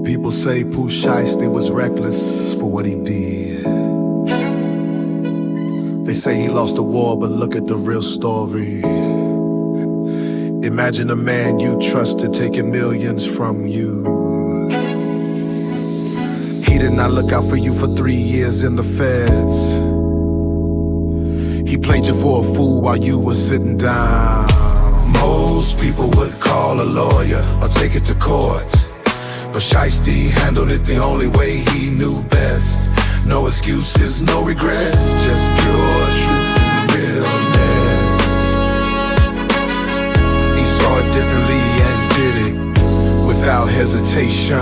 People say Pooh Shiesty was reckless for what he did. They say he lost the war, but look at the real story. Imagine a man you trusted taking millions from you. He did not look out for you for 3 years in the feds. He played you for a fool while you were sitting down. Most people would call a lawyer or take it to court, but Shiesty handled it the only way he knew best. No excuses, no regrets, just pure truth and realness. He saw it differently and did it without hesitation.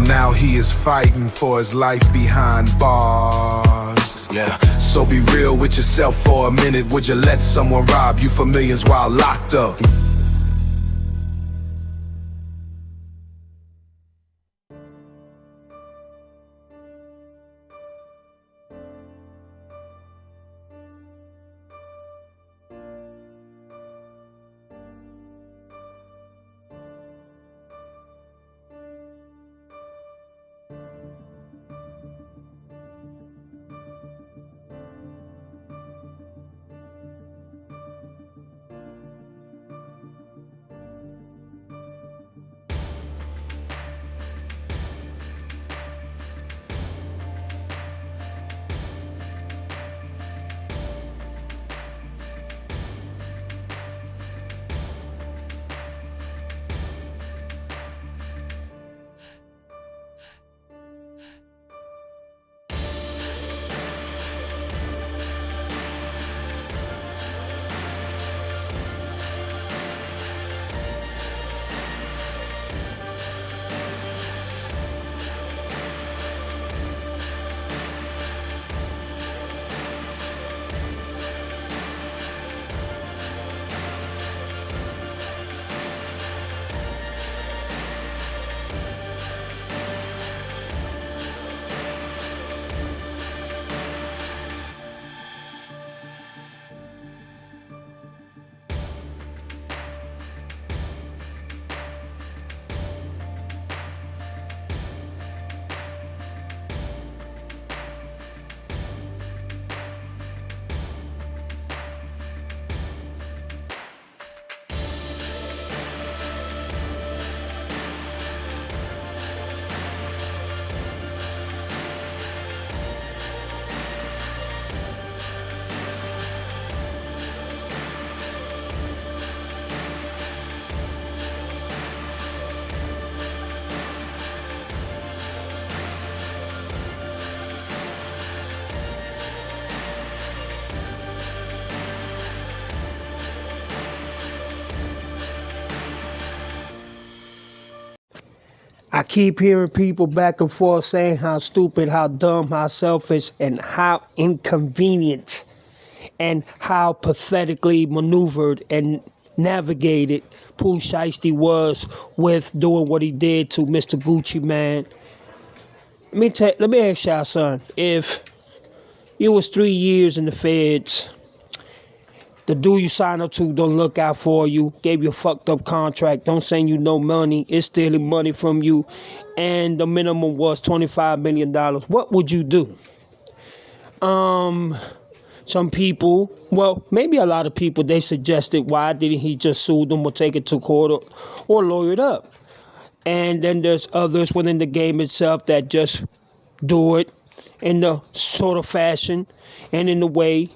Now he is fighting for his life behind bars. Yeah. So be real with yourself for a minute. Would you let someone rob you for millions while locked up? I keep hearing people back and forth saying how stupid, how dumb, how selfish, and how inconvenient, and how pathetically maneuvered and navigated Pooh Shiesty was with doing what he did to Mr. Gucci Mane. Let me ask y'all, son, if you was 3 years in the feds, the dude you signed up to don't look out for you, gave you a fucked up contract, don't send you no money, is stealing money from you, and the minimum was $25 million, what would you do? Some people, well, maybe a lot of people, they suggested why didn't he just sue them or take it to court or lawyer it up? And then there's others within the game itself that just do it in the sort of fashion and in the way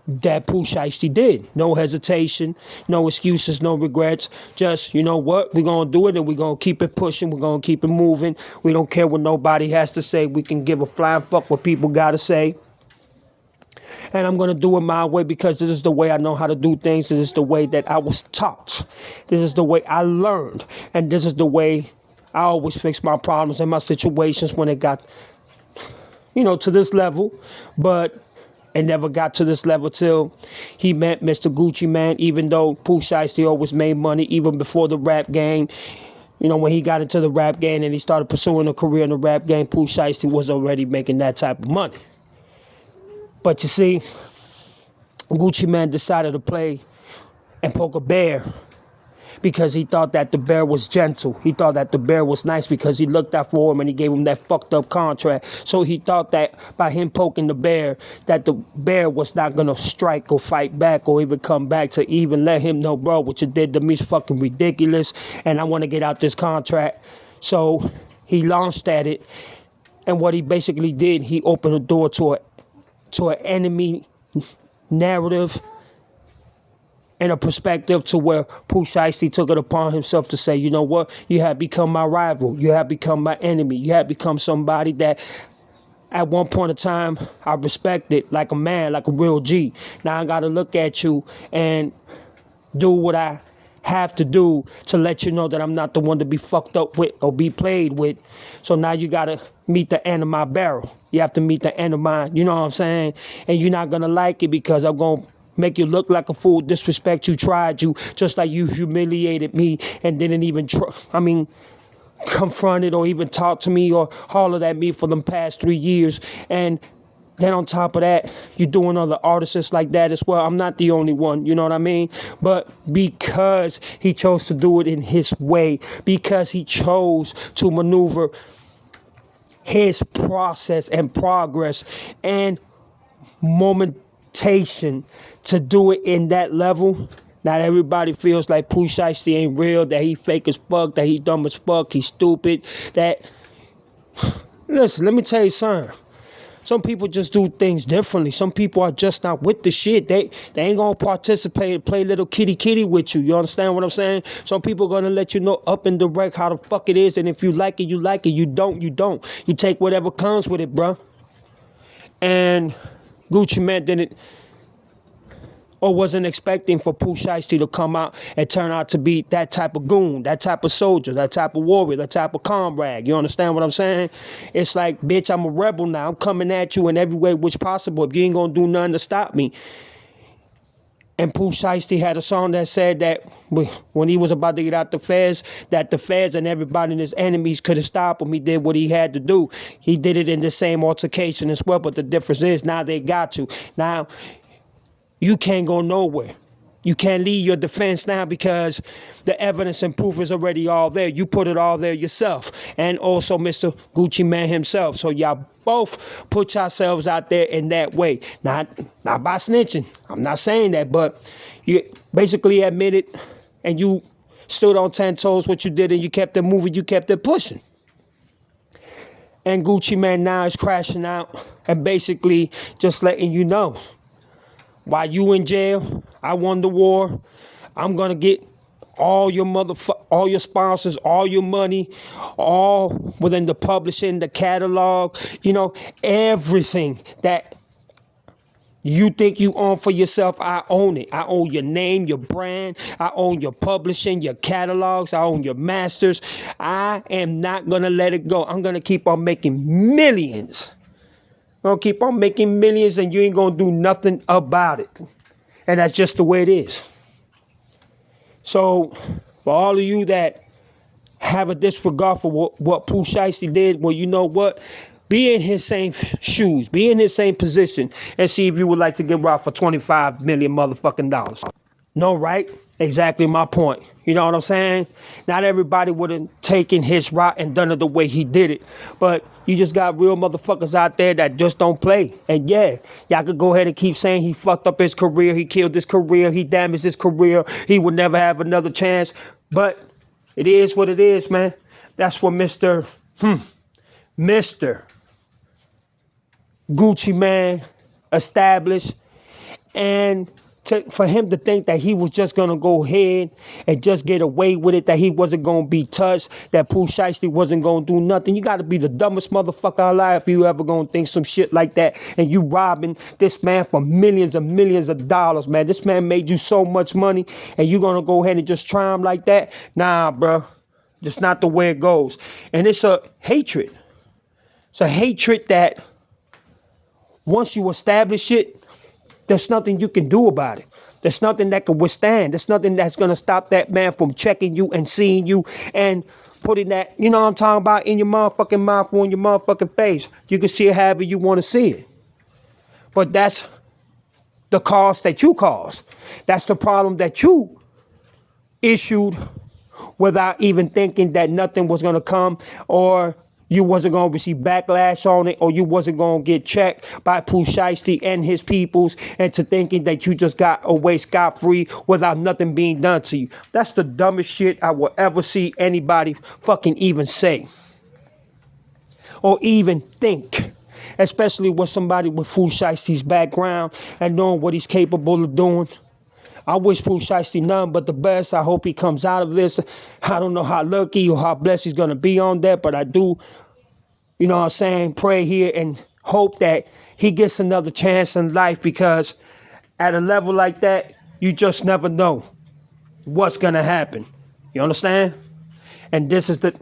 that Pooh Shiesty did. No hesitation, no excuses, no regrets. Just, you know what, we're going to do it and we're going to keep it pushing. We're going to keep it moving. We don't care what nobody has to say. We can give a flying fuck what people got to say. And I'm going to do it my way because this is the way I know how to do things. This is the way that I was taught. This is the way I learned. And this is the way I always fix my problems and my situations when it got, to this level. But it never got to this level till he met Mr. Gucci Mane, even though Pooh Shiesty always made money, even before the rap game. When he got into the rap game and he started pursuing a career in the rap game, Pooh Shiesty was already making that type of money. But you see, Gucci Mane decided to play and poke a bear because he thought that the bear was gentle. He thought that the bear was nice because he looked out for him and he gave him that fucked up contract. So he thought that by him poking the bear, that the bear was not going to strike or fight back or even come back to even let him know, bro, what you did to me is fucking ridiculous and I want to get out this contract. So he launched at it. And what he basically did, he opened the door to an enemy narrative and a perspective to where Pooh Shiesty took it upon himself to say, you know what, you have become my rival, you have become my enemy, you have become somebody that at one point in time I respected like a man, like a real G. Now I gotta look at you and do what I have to do to let you know that I'm not the one to be fucked up with or be played with. So now you gotta meet the end of my barrel. You have to meet the end of mine, you know what I'm saying? And you're not gonna like it because I'm gonna make you look like a fool, disrespect you, tried you, just like you humiliated me and didn't even confronted or even talk to me or hollered at me for them past 3 years. And then on top of that, you're doing other artists like that as well. I'm not the only one, you know what I mean? But because he chose to do it in his way, because he chose to maneuver his process and progress and momentation to do it in that level, not everybody feels like Pooh Shiesty ain't real, that he fake as fuck, that he dumb as fuck, he's stupid, that... Listen, let me tell you something. Some people just do things differently. Some people are just not with the shit. They ain't gonna participate and play little kitty with you. You understand what I'm saying? Some people gonna let you know up and direct how the fuck it is, and if you like it, you like it. You don't, you don't. You take whatever comes with it, bro. And Gucci Mane didn't or wasn't expecting for Pooh Shiesty to come out and turn out to be that type of goon, that type of soldier, that type of warrior, that type of comrade. You understand what I'm saying? It's like, bitch, I'm a rebel now. I'm coming at you in every way which possible if you ain't gonna do nothing to stop me. And Pooh Shiesty had a song that said that when he was about to get out the feds, that the feds and everybody and his enemies couldn't stop him. He did what he had to do. He did it in the same altercation as well, but the difference is now they got you. Now, you can't go nowhere. You can't leave your defense now because the evidence and proof is already all there. You put it all there yourself. And also Mr. Gucci Mane himself. So y'all both put yourselves out there in that way. Not by snitching. I'm not saying that, but you basically admitted and you stood on 10 toes what you did and you kept it moving, you kept it pushing. And Gucci Mane now is crashing out and basically just letting you know. While you in jail, I won the war. I'm gonna get all your sponsors, all your money, all within the publishing, the catalog, you know, everything that you think you own for yourself, I own it. I own your name, your brand. I own your publishing, your catalogs. I own your masters. I am not gonna let it go. I'm gonna keep on making millions. Gonna keep on making millions and you ain't gonna do nothing about it. And that's just the way it is. So for all of you that have a disregard for what Pooh Shiesty did, well, you know what? Be in his same shoes, be in his same position, and see if you would like to get robbed for 25 million motherfucking dollars. No, right? Exactly my point. You know what I'm saying? Not everybody would have taken his route and done it the way he did it. But you just got real motherfuckers out there that just don't play. And yeah, y'all could go ahead and keep saying he fucked up his career, he killed his career, he damaged his career, he would never have another chance. But it is what it is, man. That's what Mr. Gucci Mane established. And for him to think that he was just going to go ahead and just get away with it, that he wasn't going to be touched, that Pooh Shiesty wasn't going to do nothing. You got to be the dumbest motherfucker alive if you ever going to think some shit like that. And you robbing this man for millions and millions of dollars, man. This man made you so much money and you going to go ahead and just try him like that? Nah, bro. Just not the way it goes. And it's a hatred. It's a hatred that once you establish it, there's nothing you can do about it. There's nothing that can withstand. There's nothing that's going to stop that man from checking you and seeing you and putting that, you know what I'm talking about, in your motherfucking mouth or in your motherfucking face. You can see it however you want to see it. But that's the cost that you caused. That's the problem that you issued without even thinking that nothing was gonna come, or you wasn't gonna receive backlash on it, or you wasn't gonna get checked by Pooh Shiesty and his peoples, into thinking that you just got away scot-free without nothing being done to you. That's the dumbest shit I will ever see anybody fucking even say. Or even think. Especially with somebody with Pooh Shiesty's background and knowing what he's capable of doing. I wish Pooh Shiesty none but the best. I hope he comes out of this. I don't know how lucky or how blessed he's going to be on that, but I do, you know what I'm saying, pray here and hope that he gets another chance in life, because at a level like that, you just never know what's going to happen. You understand? And this is the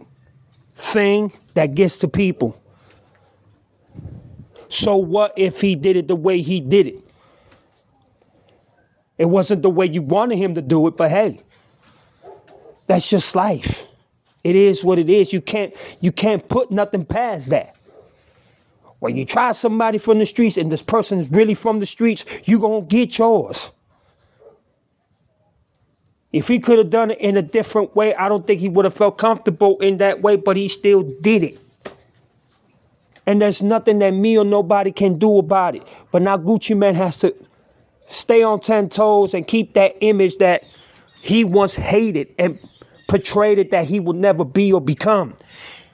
thing that gets to people. So what if he did it the way he did it? It wasn't the way you wanted him to do it, but hey, that's just life. It is what it is. You can't put nothing past that. When you try somebody from the streets and this person is really from the streets, you gonna get yours. If he could have done it in a different way, I don't think he would have felt comfortable in that way, but he still did it. And there's nothing that me or nobody can do about it. But now Gucci Mane has to stay on 10 toes and keep that image that he once hated and portrayed it that he would never be or become.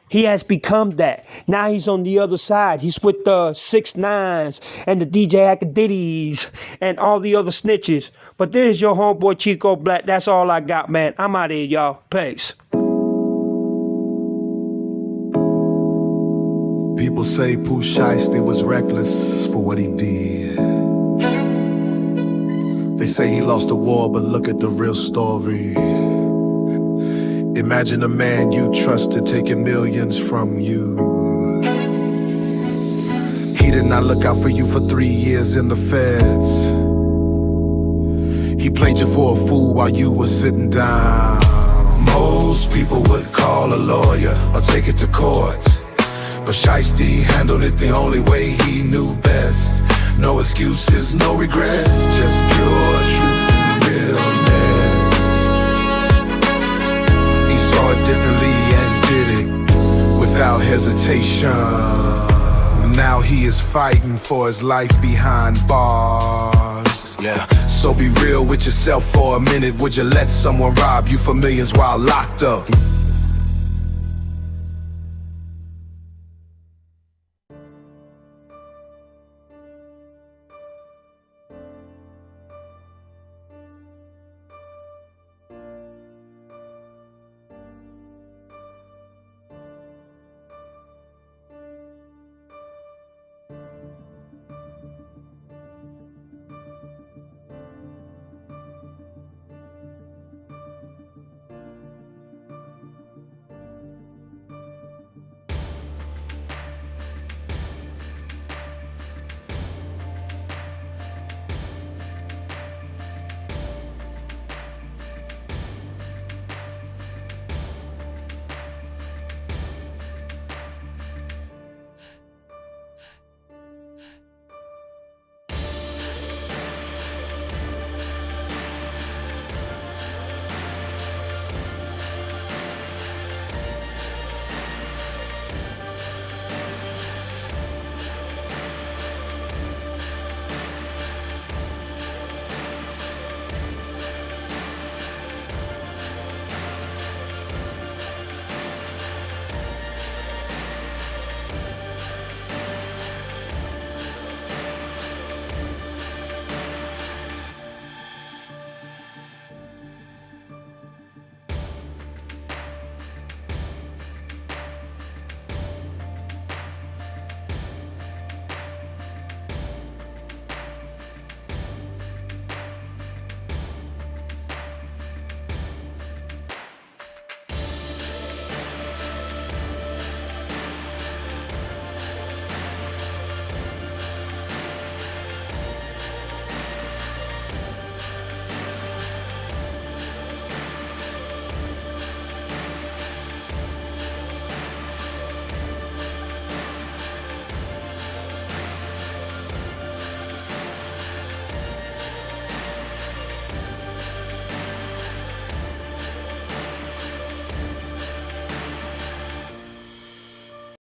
He has become that. Now he's on the other side. He's with the 6ix9ines and the DJ Akadiddies and all the other snitches. But there's your homeboy Chico Black. That's all I got, man. I'm out of here, y'all. Peace. People say Pooh Shiesty was reckless for what he did. They say he lost the war, but look at the real story. Imagine a man you trusted taking millions from you. He did not look out for you for 3 years in the feds. He played you for a fool while you were sitting down. Most people would call a lawyer or take it to court, but Shiesty handled it the only way he knew best. No excuses, no regrets, just pure truth and realness. He saw it differently and did it without hesitation. Now he is fighting for his life behind bars. Yeah. So be real with yourself for a minute. Would you let someone rob you for millions while locked up?